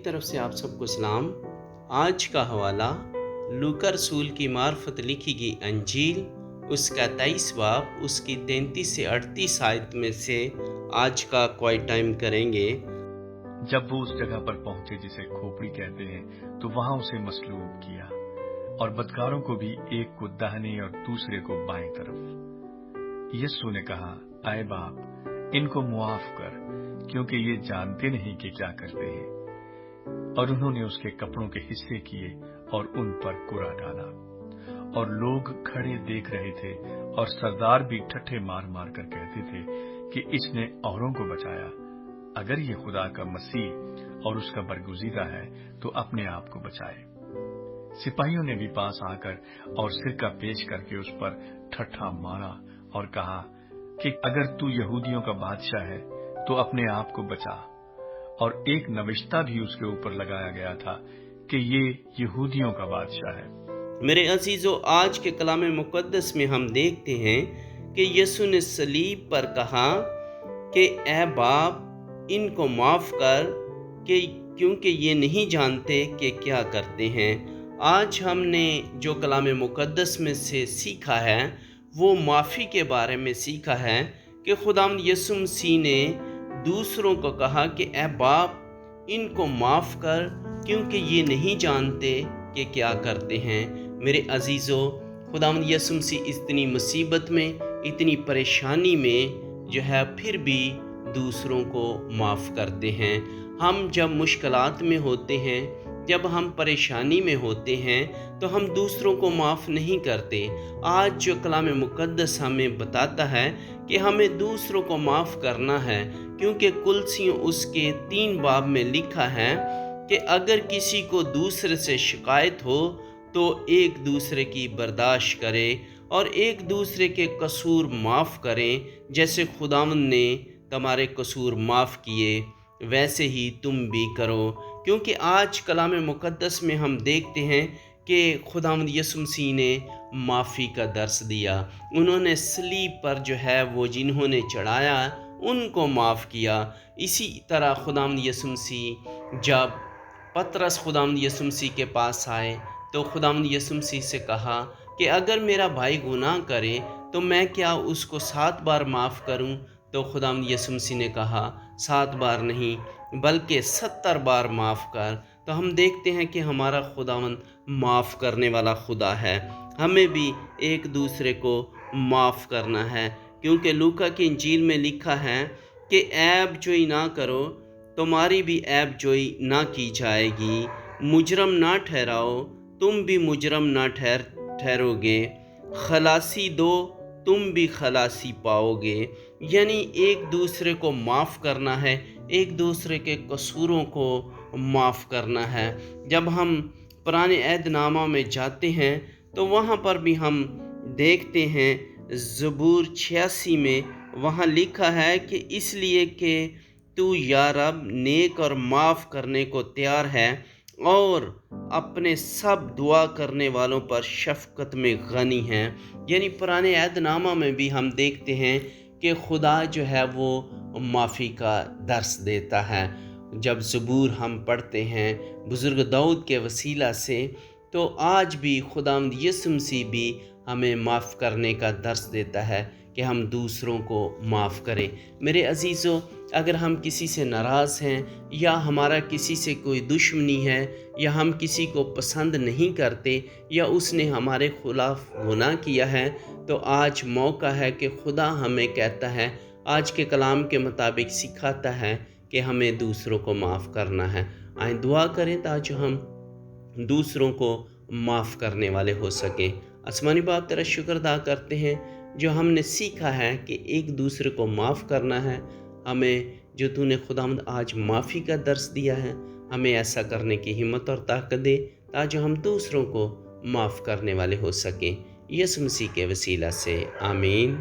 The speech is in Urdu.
طرف سے آپ سب کو سلام۔ آج کا حوالہ لوکا رسول کی معرفت لکھی گئی انجیل، اس کا 23 باب، اس کی 33 سے 38 آیت میں سے آج کا کوائٹ ٹائم کریں گے۔ جب وہ اس جگہ پر پہنچے جسے کھوپڑی کہتے ہیں تو وہاں اسے مصلوب کیا اور بدکاروں کو بھی، ایک کو داہنے اور دوسرے کو بائیں طرف۔ یسوع نے کہا، اے باپ، ان کو معاف کر، کیونکہ یہ جانتے نہیں کہ کیا کرتے ہیں۔ اور انہوں نے اس کے کپڑوں کے حصے کیے اور ان پر کرا ڈالا۔ اور لوگ کھڑے دیکھ رہے تھے، اور سردار بھی ٹھٹھے مار مار کر کہتے تھے کہ اس نے اوروں کو بچایا، اگر یہ خدا کا مسیح اور اس کا برگزیدہ ہے تو اپنے آپ کو بچائے۔ سپاہیوں نے بھی پاس آ کر اور سرکہ پیش کر کے اس پر ٹھٹھا مارا اور کہا کہ اگر تو یہودیوں کا بادشاہ ہے تو اپنے آپ کو بچا۔ اور ایک نوشتہ بھی اس کے اوپر لگایا گیا تھا کہ یہ یہودیوں کا بادشاہ ہے۔ میرے عزیزو، آج کے کلام مقدس میں ہم دیکھتے ہیں کہ یسوع نے صلیب پر کہا کہ اے باپ، ان کو معاف کر، کیونکہ یہ نہیں جانتے کہ کیا کرتے ہیں۔ آج ہم نے جو کلام مقدس میں سے سیکھا ہے وہ معافی کے بارے میں سیکھا ہے کہ خداوند یسوع مسیح نے دوسروں کو کہا کہ اے باپ، ان کو معاف کر، کیونکہ یہ نہیں جانتے کہ کیا کرتے ہیں۔ میرے عزیزو، خداوند یسوع مسیح اتنی مصیبت میں، اتنی پریشانی میں جو ہے پھر بھی دوسروں کو معاف کرتے ہیں۔ ہم جب مشکلات میں ہوتے ہیں، جب ہم پریشانی میں ہوتے ہیں تو ہم دوسروں کو معاف نہیں کرتے۔ آج جو کلام مقدس ہمیں بتاتا ہے کہ ہمیں دوسروں کو معاف کرنا ہے، کیونکہ کلسیوں اس کے 3 باب میں لکھا ہے کہ اگر کسی کو دوسرے سے شکایت ہو تو ایک دوسرے کی برداشت کرے اور ایک دوسرے کے قصور معاف کریں، جیسے خداوند نے تمہارے قصور معاف کیے ویسے ہی تم بھی کرو۔ کیونکہ آج کلام مقدس میں ہم دیکھتے ہیں کہ خداوند یسوع مسیح نے معافی کا درس دیا۔ انہوں نے صلیب پر جو ہے وہ جنہوں نے چڑھایا ان کو معاف کیا۔ اسی طرح خداوند یسوع مسیح جب پطرس خداوند یسوع مسیح کے پاس آئے تو خداوند یسوع مسیح سے کہا کہ اگر میرا بھائی گناہ کرے تو میں کیا اس کو 7 بار معاف کروں؟ تو خداوند یسوع مسیح نے کہا 7 بار نہیں بلکہ 70 بار معاف کر۔ تو ہم دیکھتے ہیں کہ ہمارا خداوند معاف کرنے والا خدا ہے۔ ہمیں بھی ایک دوسرے کو معاف کرنا ہے، کیونکہ لوکا کی انجیل میں لکھا ہے کہ عیب جوئی نہ کرو، تمہاری بھی عیب جوئی نہ کی جائے گی۔ مجرم نہ ٹھہراؤ، تم بھی مجرم نہ ٹھہرو گے۔ خلاصی دو، تم بھی خلاصی پاؤ گے۔ یعنی ایک دوسرے کو معاف کرنا ہے، ایک دوسرے کے قصوروں کو معاف کرنا ہے۔ جب ہم پرانے عہد نامہ میں جاتے ہیں تو وہاں پر بھی ہم دیکھتے ہیں زبور 86 میں وہاں لکھا ہے کہ اس لیے کہ تو یا رب نیک اور معاف کرنے کو تیار ہے اور اپنے سب دعا کرنے والوں پر شفقت میں غنی ہے۔ یعنی پرانے عہد نامہ میں بھی ہم دیکھتے ہیں کہ خدا جو ہے وہ معافی کا درس دیتا ہے۔ جب زبور ہم پڑھتے ہیں بزرگ داؤد کے وسیلہ سے، تو آج بھی خداوند یسوع مسیح بھی ہمیں معاف کرنے کا درس دیتا ہے کہ ہم دوسروں کو معاف کریں۔ میرے عزیزو، اگر ہم کسی سے ناراض ہیں یا ہمارا کسی سے کوئی دشمنی ہے یا ہم کسی کو پسند نہیں کرتے یا اس نے ہمارے خلاف گناہ کیا ہے، تو آج موقع ہے کہ خدا ہمیں کہتا ہے، آج کے کلام کے مطابق سکھاتا ہے کہ ہمیں دوسروں کو معاف کرنا ہے۔ آئیں دعا کریں تاکہ ہم دوسروں کو معاف کرنے والے ہو سکیں۔ آسمانی باپ، تیرا شکر ادا کرتے ہیں جو ہم نے سیکھا ہے کہ ایک دوسرے کو معاف کرنا ہے۔ ہمیں جو تو نے خداوند آج معافی کا درس دیا ہے، ہمیں ایسا کرنے کی ہمت اور طاقت دے تاکہ ہم دوسروں کو معاف کرنے والے ہو سکیں۔ یسوع مسیح کے وسیلہ سے آمین۔